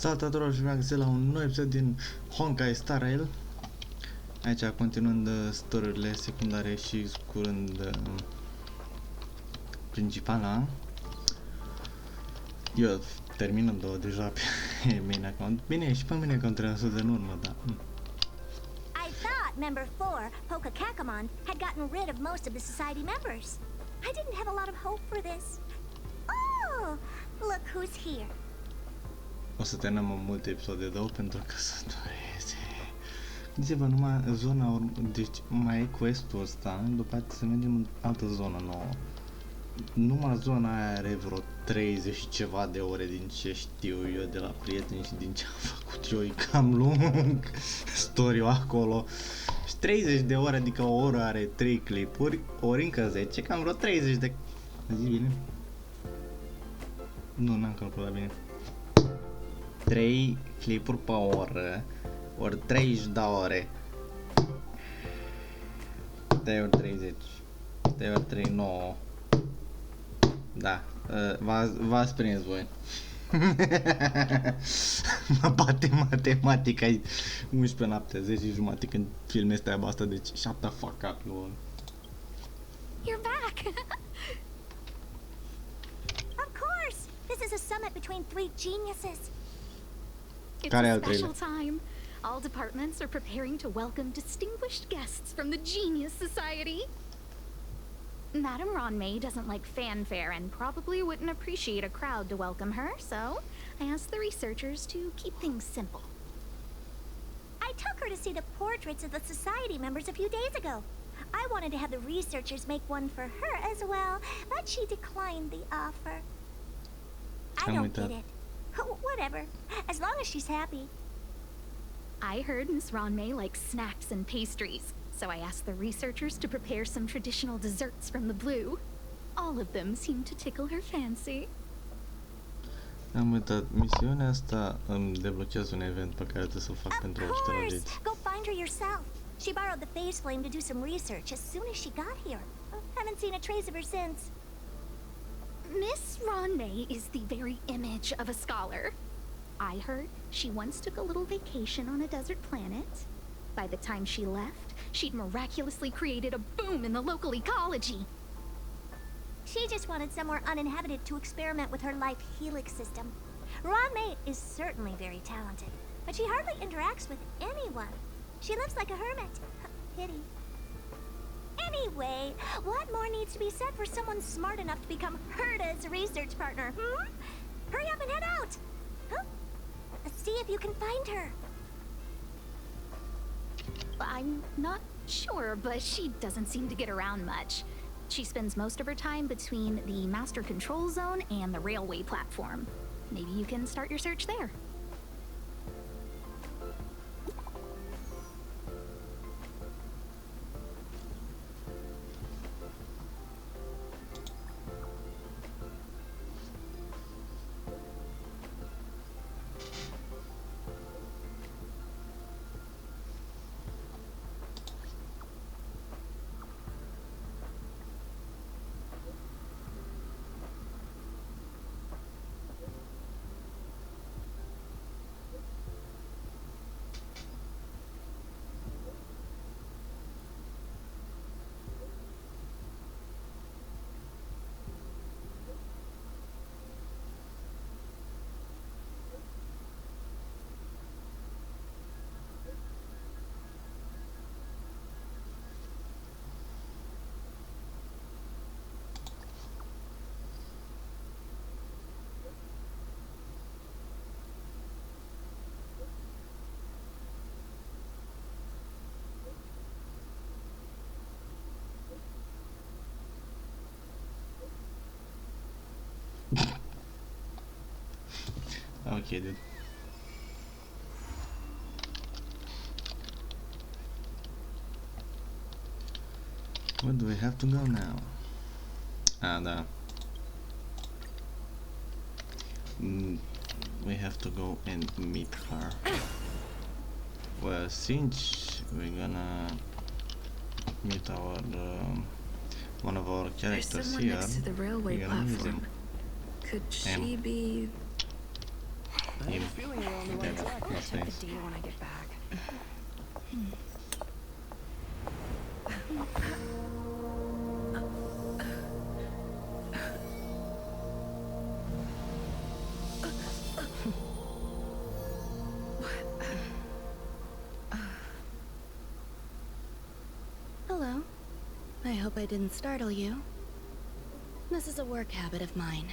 Salutatorilor și bine la un nou episod din Honkai Star Rail. Aici continuând story-urile secundare și scurând principala. Eu terminând-o deja pe main account. Bine, și pe main account trebuie să în urmă, da. I thought member 4, Pokakakamon, had gotten rid of most of the society members. I didn't have a lot of hope for this. Oh, look who's here. O să terminăm multe episoade două pentru că să dureze. Gândiți-vă numai zona, deci mai e quest-ul ăsta, după aceea să mergem în altă zonă nouă. Numai zona aia are vreo 30 și ceva de ore din ce știu eu de la prieteni și din ce am făcut eu, e cam lung story-ul acolo. Și 30 de ore, adică o oră are 3 clipuri, ori încă 10, cam vreo 30 de... Zici bine? Nu, n-am calculat bine. 3 clipuri pe oră, ori 30 de ore. 3 ori 30, 3 ori 3, 9. Da, v-ați prins voi. Mă bate matematica, 11 noapte, 10 și jumate când filmezi treaba asta, deci shut the fuck up, lol. You're back! Of course! This is a summit between 3 geniuses. It's a special time. All departments are preparing to welcome distinguished guests from the Genius Society. Madame Ronmei doesn't like fanfare and probably wouldn't appreciate a crowd to welcome her, so I asked the researchers to keep things simple. I took her to see the portraits of the society members a few days ago. I wanted to have the researchers make one for her as well, but she declined the offer. I don't get it. Whatever, as long as she's happy. I heard Miss Ronmei likes snacks and pastries, so I asked the researchers to prepare some traditional desserts from the blue. All of them seemed to tickle her fancy. Am uitat, misiunea asta îmi deblochează un event pe care trebuie să-l fac pentru 100 de vieți. Go find her yourself. She borrowed the phase flame to do some research as soon as she got here. Haven't seen a trace of her since. Miss Ronmei is the very image of a scholar. I heard she once took a little vacation on a desert planet. By the time she left, she'd miraculously created a boom in the local ecology. She just wanted somewhere uninhabited to experiment with her life helix system. Ronmei is certainly very talented, but she hardly interacts with anyone. She lives like a hermit. Pity. Anyway, what more needs to be said for someone smart enough to become Herda's research partner, Hurry up and head out! Huh? See if you can find her. I'm not sure, but she doesn't seem to get around much. She spends most of her time between the master control zone and the railway platform. Maybe you can start your search there. Okay, dude. Where do we have to go now? Da. We have to go and meet her. Well, since we're gonna meet our one of our characters here, next to the railway platform. Could she be? Him. Feeling L-ați Check prins. the deal when I get back. Hello. I hope I didn't startle you. This is a work habit of mine.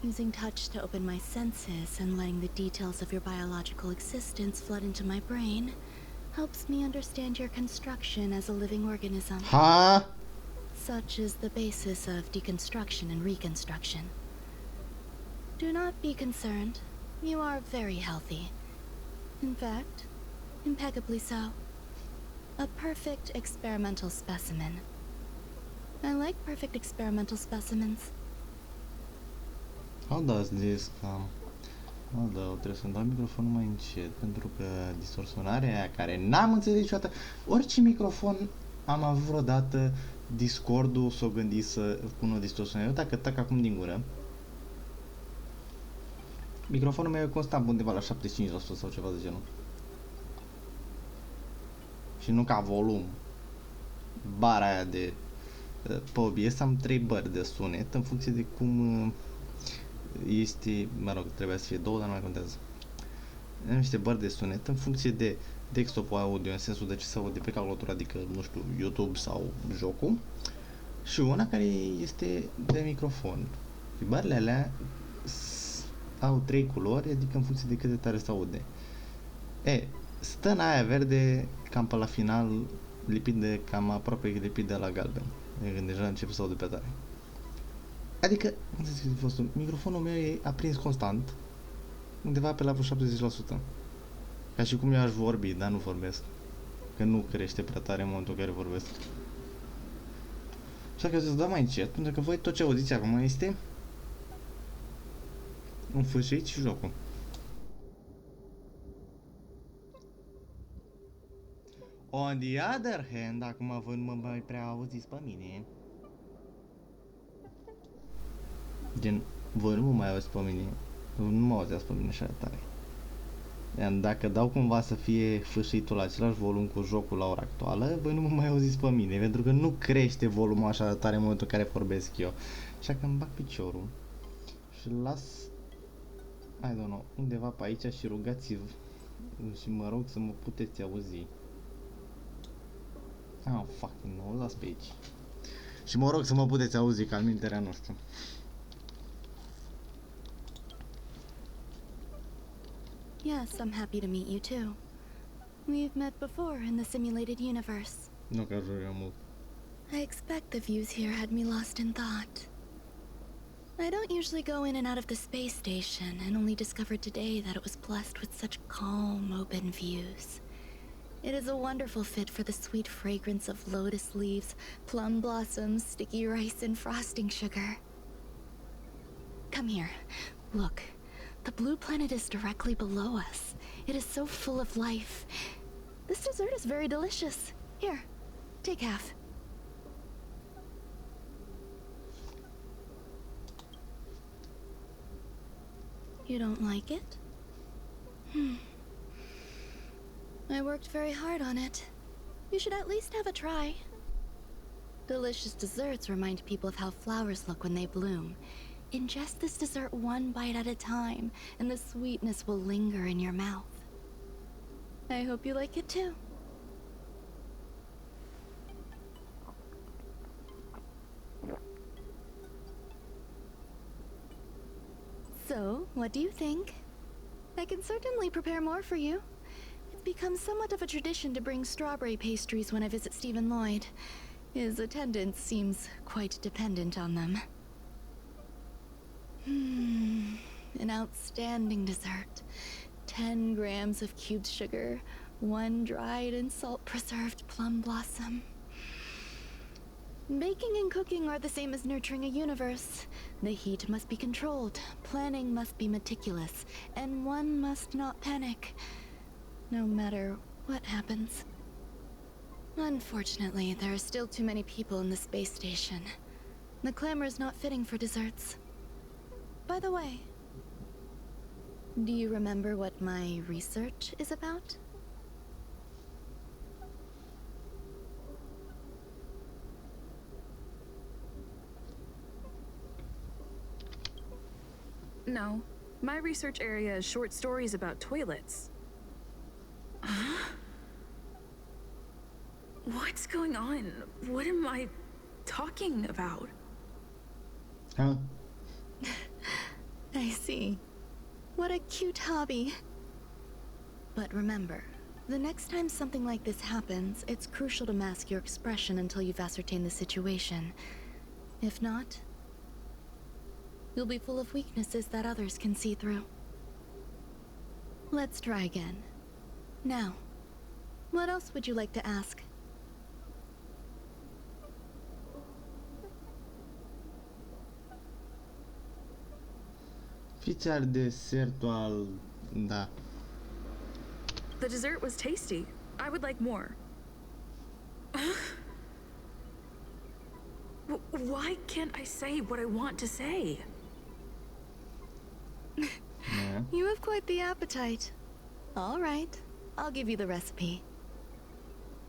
Using touch to open my senses and letting the details of your biological existence flood into my brain helps me understand your construction as a living organism. Ha! Such is the basis of deconstruction and reconstruction. Do not be concerned. You are very healthy. In fact, impeccably so. A perfect experimental specimen. I like perfect experimental specimens. How does this come? Although, trebuie să-mi dau microfonul mai încet, pentru că distorsionarea aia care n-am înțeles niciodată, orice microfon am avut vreodată, Discord-ul s-o gândit să pună o distorsionare. Dacă tac acum din gură, microfonul meu e constant undeva la 75% sau ceva de genul. Și nu ca volum. Bara aia de... Pe OBS am 3 bări de sunet în funcție de cum este, mă rog, trebuia să fie 2, dar nu mai contează. Am niște bări de sunet în funcție de desktop audio, în sensul de ce se aude pe calculator, adică, nu știu, YouTube sau jocul, și una care este de microfon. Și barele alea au 3 culori, adică în funcție de cât de tare se aude. Stă în aia verde, cam pe la final, lipit de, cam aproape lipit de la galben. Când deja începe să aude pe tare. Adică, cum să zic, fost microfonul meu e aprins constant, undeva pe la vreo 70%. Ca și cum eu aș vorbi, dar nu vorbesc. Că nu crește prea tare în momentul în care vorbesc. Așa că să dau mai încet, pentru că voi tot ce auziți acum este un fâșit și jocul. On the other hand, acum voi nu mă mai prea auziți pe mine. Gen, voi nu mă mai auziți pe mine. Nu mă auziți pe mine așa tare. Dacă dau cumva să fie fâșitul la același volum cu jocul la ora actuală, voi nu mă mai auziți pe mine, pentru că nu crește volumul așa de tare în momentul în care vorbesc eu. Așa că îmi bag piciorul și las, I don't know, undeva pe aici și rugați-vă și mă rog să mă puteți auzi. Oh, fucking no, las pe aici. Și mă rog să mă puteți auzi, că alminterea nu știu. Yes, I'm happy to meet you too. We've met before in the simulated universe. Nu că aș mult. I expect the views here had me lost in thought. I don't usually go in and out of the space station, and only discovered today that it was blessed with such calm, open views. It is a wonderful fit for the sweet fragrance of lotus leaves, plum blossoms, sticky rice, and frosting sugar. Come here. Look. The blue planet is directly below us. It is so full of life. This dessert is very delicious. Here, take half. You don't like it? I worked very hard on it. You should at least have a try. Delicious desserts remind people of how flowers look when they bloom. Ingest this dessert one bite at a time, and the sweetness will linger in your mouth. I hope you like it too. So, what do you think? I can certainly prepare more for you. It's become somewhat of a tradition to bring strawberry pastries when I visit Stephen Lloyd. His attendance seems quite dependent on them. An outstanding dessert. 10 grams of cubed sugar, 1 dried and salt-preserved plum blossom. Baking and cooking are the same as nurturing a universe. The heat must be controlled, planning must be meticulous, and one must not panic, no matter what happens. Unfortunately, there are still too many people in the space station. The clamor is not fitting for desserts. By the way, Do you remember what my research is about? No. My research area is short stories about toilets. Huh? What's going on? What am I talking about? Huh? I see. What a cute hobby. But remember, the next time something like this happens, it's crucial to mask your expression until you've ascertained the situation. If not, you'll be full of weaknesses that others can see through. Let's try again. Now, what else would you like to ask? Fiți-ar desertul al... Da. The dessert was tasty. I would like more. Why can't I say what I want to say? Yeah. You have quite the appetite. All right, I'll give you the recipe.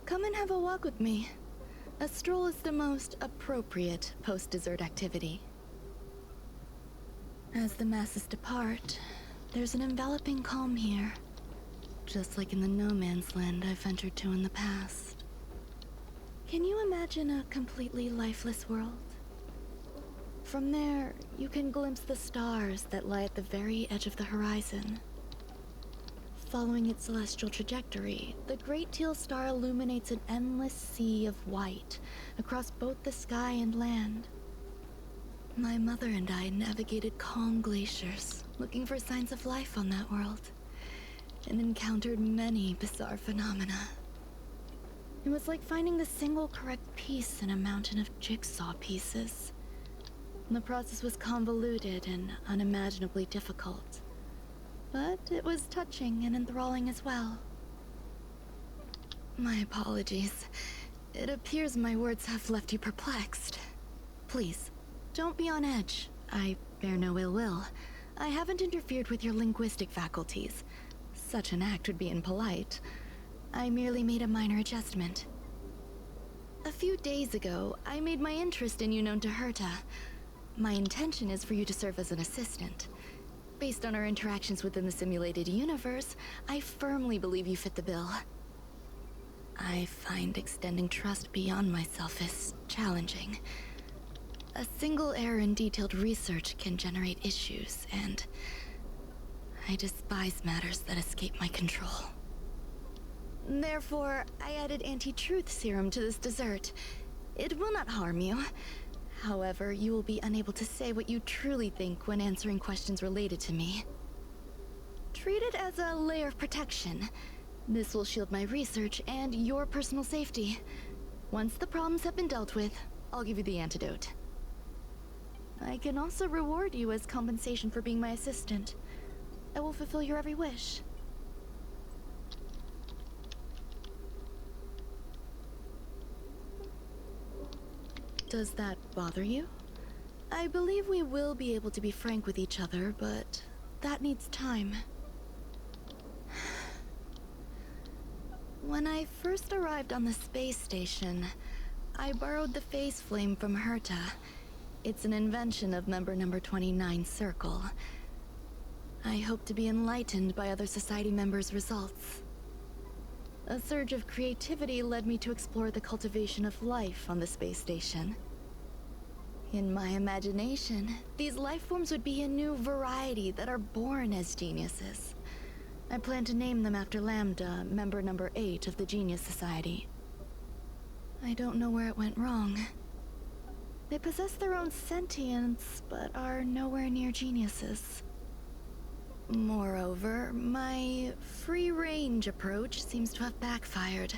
Come and have a walk with me. A stroll is the most appropriate post-dessert activity. As the masses depart, there's an enveloping calm here, just like in the no man's land I've ventured to in the past. Can you imagine a completely lifeless world? From there, you can glimpse the stars that lie at the very edge of the horizon. Following its celestial trajectory, the Great Teal Star illuminates an endless sea of white across both the sky and land. My mother and I navigated calm glaciers, looking for signs of life on that world, and encountered many bizarre phenomena. It was like finding the single correct piece in a mountain of jigsaw pieces. The process was convoluted and unimaginably difficult, but it was touching and enthralling as well. My apologies. It appears my words have left you perplexed. Please, don't be on edge. I bear no ill will. I haven't interfered with your linguistic faculties. Such an act would be impolite. I merely made a minor adjustment. A few days ago, I made my interest in you known to Herta. My intention is for you to serve as an assistant. Based on our interactions within the simulated universe, I firmly believe you fit the bill. I find extending trust beyond myself is challenging. A single error in detailed research can generate issues, and I despise matters that escape my control. Therefore, I added anti-truth serum to this dessert. It will not harm you. However, you will be unable to say what you truly think when answering questions related to me. Treat it as a layer of protection. This will shield my research and your personal safety. Once the problems have been dealt with, I'll give you the antidote. I can also reward you as compensation for being my assistant. I will fulfill your every wish. Does that bother you? I believe we will be able to be frank with each other, but that needs time. When I first arrived on the space station, I borrowed the phase flame from Herta. It's an invention of member number 29 Circle. I hope to be enlightened by other society members' results. A surge of creativity led me to explore the cultivation of life on the space station. In my imagination, these life forms would be a new variety that are born as geniuses. I plan to name them after Lambda, member number 8 of the Genius Society. I don't know where it went wrong. They possess their own sentience, but are nowhere near geniuses. Moreover, my free-range approach seems to have backfired.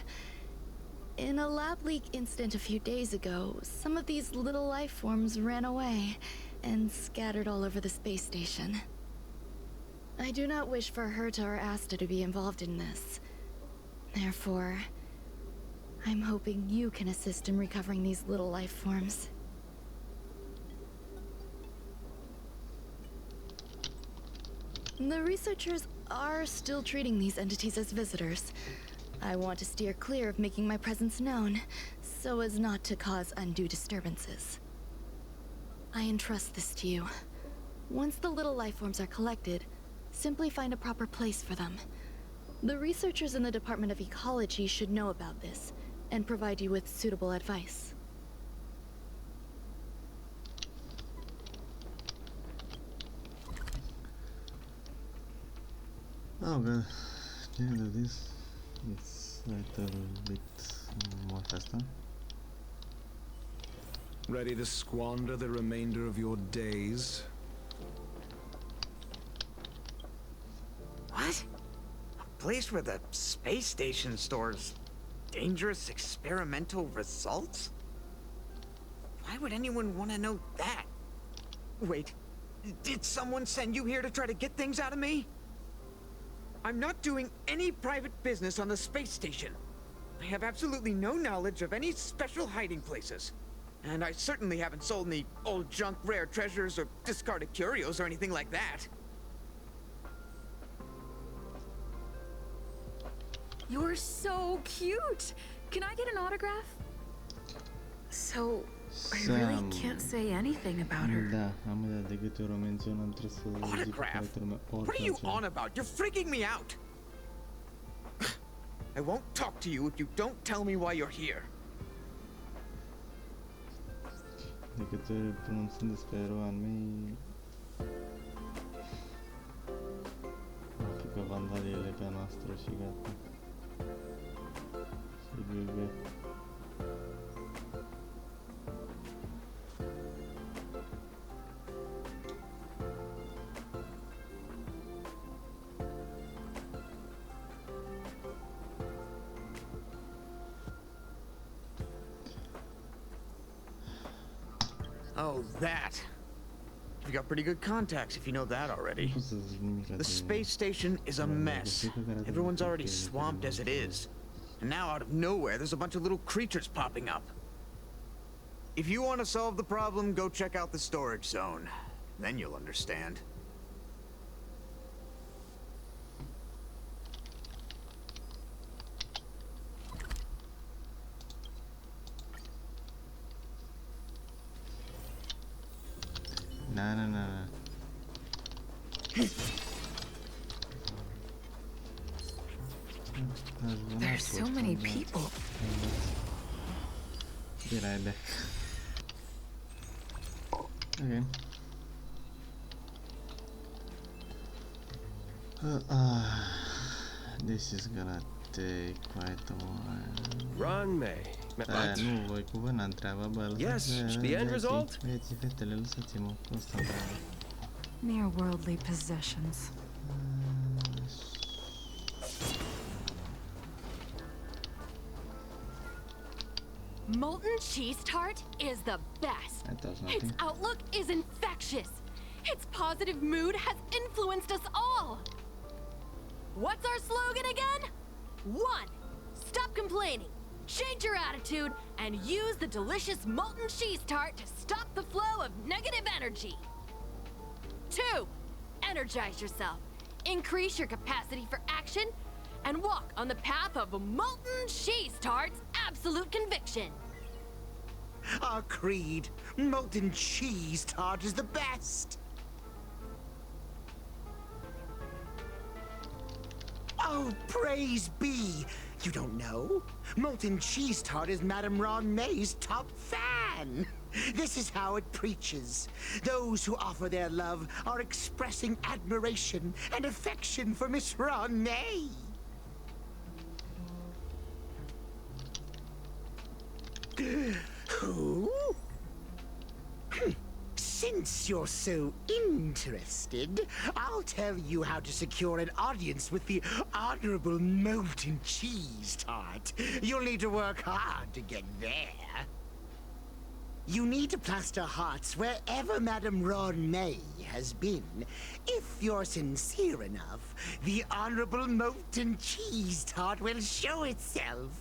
In a lab leak incident a few days ago, some of these little life forms ran away and scattered all over the space station. I do not wish for Herta or Asta to be involved in this. Therefore, I'm hoping you can assist in recovering these little life forms. The researchers are still treating these entities as visitors. I want to steer clear of making my presence known, so as not to cause undue disturbances. I entrust this to you. Once the little life forms are collected, simply find a proper place for them. The researchers in the Department of Ecology should know about this, and provide you with suitable advice. Oh god, the end of this, it's a little bit more faster. Ready to squander the remainder of your days? What? A place where the space station stores dangerous experimental results? Why would anyone want to know that? Wait, did someone send you here to try to get things out of me? I'm not doing any private business on the space station. I have absolutely no knowledge of any special hiding places. And I certainly haven't sold any old junk rare treasures or discarded curios or anything like that. You're so cute! Can I get an autograph? So, I really can't say anything about her. Da, am uitat de câte ori o menționăm, trebuie să zic Autograph? caracterul meu What are you orice. on about? You're freaking me out! I won't talk to you if you don't tell me why you're here. De câte ori pronunțând despre eroan mei, am fi pe vandaliile pe a noastră și gata. Și GG. Oh, that. You've got pretty good contacts if you know that already. Nu pot să zic nimic The de... space station is a mess. Everyone's already swamped as it is. And now out of nowhere, there's a bunch of little creatures popping up. If you want to solve the problem, go check out the storage zone. Then you'll understand. Na, na, na, na. There's so many people. Be right back. Okay. This is gonna take quite a while. Ron May. Nu, voi cu vâna întreabă, bă, Yes, the end result? Vieții, fetele, lăsați-mă, ăsta întreabă. Mere worldly possessions. Molten cheese tart is the best. That does Its nothing. outlook is infectious. Its positive mood has influenced us all. What's our slogan again? 1. Stop complaining. Change your attitude and use the delicious molten cheese tart to stop the flow of negative energy. 2. Energize yourself. Increase your capacity for action and walk on the path of molten cheese tart's absolute conviction. Our creed, molten cheese tart is the best. Oh, praise be! You don't know? Molten cheese tart is Madame Ron May's top fan. This is how it preaches. Those who offer their love are expressing admiration and affection for Miss Ron May. Who? Since you're so interested, I'll tell you how to secure an audience with the Honorable Molten Cheese Tart. You'll need to work hard to get there. You need to plaster hearts wherever Madame Ron May has been. If you're sincere enough, the Honorable Molten Cheese Tart will show itself.